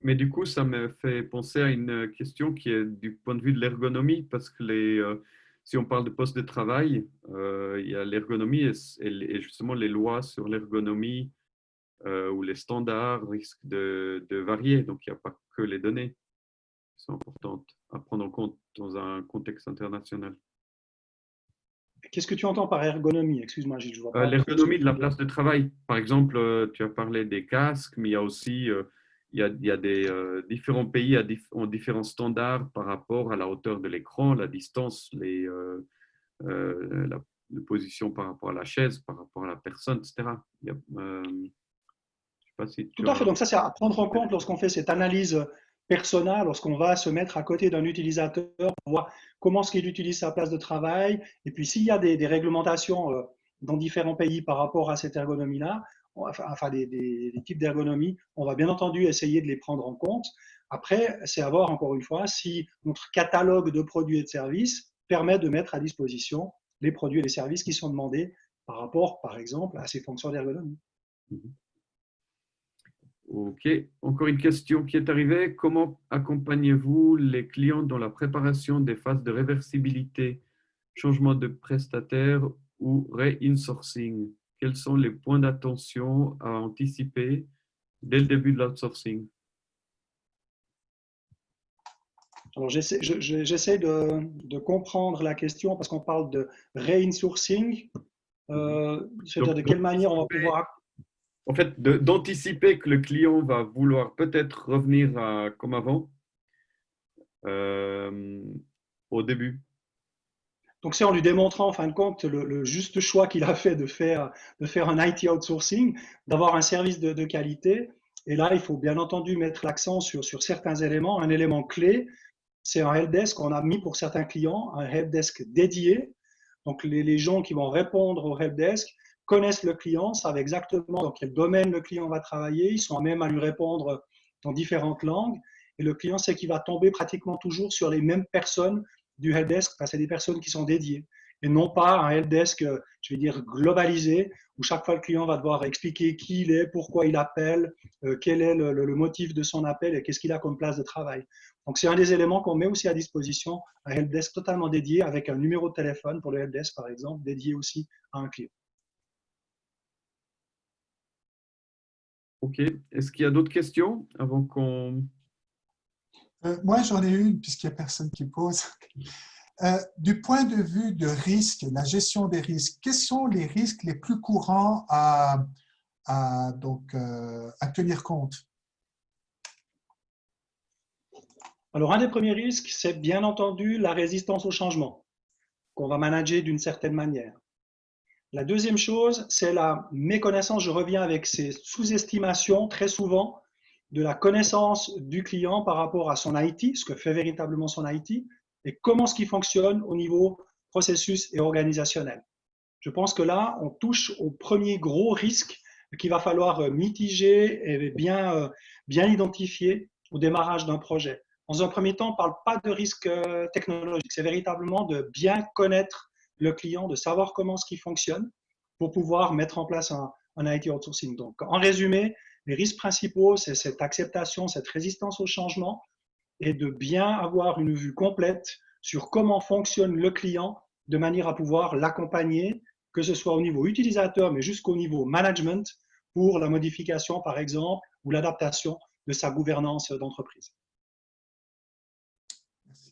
Mais du coup, ça me fait penser à une question qui est du point de vue de l'ergonomie, parce que si on parle de poste de travail, il y a l'ergonomie et justement les lois sur l'ergonomie ou les standards risquent de varier. Donc, il n'y a pas que les données qui sont importantes à prendre en compte dans un contexte international. Qu'est-ce que tu entends par ergonomie? Excuse-moi, Gilles, je ne vois pas trop ce que L'ergonomie de tu la veux dire. place de travail. Par exemple, tu as parlé des casques, mais il y a aussi il y a des différents pays ont différents standards par rapport à la hauteur de l'écran, la distance, la position par rapport à la chaise, par rapport à la personne, etc. Je sais pas si Tout tu à fait. as… Donc ça, c'est à prendre en compte lorsqu'on fait cette analyse personnelle, lorsqu'on va se mettre à côté d'un utilisateur pour voir comment est-ce qu'il utilise sa place de travail. Et puis, s'il y a des réglementations dans différents pays par rapport à cette ergonomie-là, enfin des types d'ergonomie, on va bien entendu essayer de les prendre en compte. Après, c'est à voir encore une fois si notre catalogue de produits et de services permet de mettre à disposition les produits et les services qui sont demandés par rapport, par exemple, à ces fonctions d'ergonomie. Mhm. OK. Encore une question qui est arrivée. Comment accompagnez-vous les clients dans la préparation des phases de réversibilité, changement de prestataire ou re-insourcing? Quels sont les points d'attention à anticiper dès le début de l'outsourcing? Alors, j'essaie de comprendre la question parce qu'on parle de re-insourcing, c'est-à-dire Donc, de quelle manière on va pouvoir… en fait, d'anticiper que le client va vouloir peut-être revenir comme avant euh, au début. Donc, c'est en lui démontrant, en fin de compte, le juste choix qu'il a fait de faire un IT outsourcing, d'avoir un service de qualité. Et là, il faut bien entendu mettre l'accent sur certains éléments. Un élément clé, c'est un helpdesk qu'on a mis pour certains clients, un helpdesk dédié. Donc, les gens qui vont répondre au helpdesk connaissent le client, savent exactement dans quel domaine le client va travailler, ils sont à même à lui répondre dans différentes langues. Et le client sait qu'il va tomber pratiquement toujours sur les mêmes personnes du helpdesk, parce que c'est des personnes qui sont dédiées. Et non pas un helpdesk, je vais dire, globalisé, où chaque fois le client va devoir expliquer qui il est, pourquoi il appelle, quel est le motif de son appel et qu'est-ce qu'il a comme place de travail. Donc, c'est un des éléments qu'on met aussi à disposition, un helpdesk totalement dédié avec un numéro de téléphone pour le helpdesk, par exemple, dédié aussi à un client. OK. Est-ce qu'il y a d'autres questions avant qu'on… Moi, j'en ai une, puisqu'il n'y a personne qui pose. Du point de vue de risque, la gestion des risques, quels sont les risques les plus courants à tenir compte? Alors, un des premiers risques, c'est bien entendu la résistance au changement, qu'on va manager d'une certaine manière. La deuxième chose, c'est la méconnaissance. Je reviens avec ces sous-estimations très souvent de la connaissance du client par rapport à son IT, ce que fait véritablement son IT, et comment ce qui fonctionne au niveau processus et organisationnel. Je pense que là, on touche au premier gros risque qu'il va falloir mitiger et bien identifier au démarrage d'un projet. Dans un premier temps, on ne parle pas de risque technologique, c'est véritablement de bien connaître le client, de savoir comment ce qui fonctionne pour pouvoir mettre en place un IT outsourcing. Donc, en résumé, les risques principaux, c'est cette acceptation, cette résistance au changement et de bien avoir une vue complète sur comment fonctionne le client de manière à pouvoir l'accompagner, que ce soit au niveau utilisateur, mais jusqu'au niveau management, pour la modification, par exemple, ou l'adaptation de sa gouvernance d'entreprise.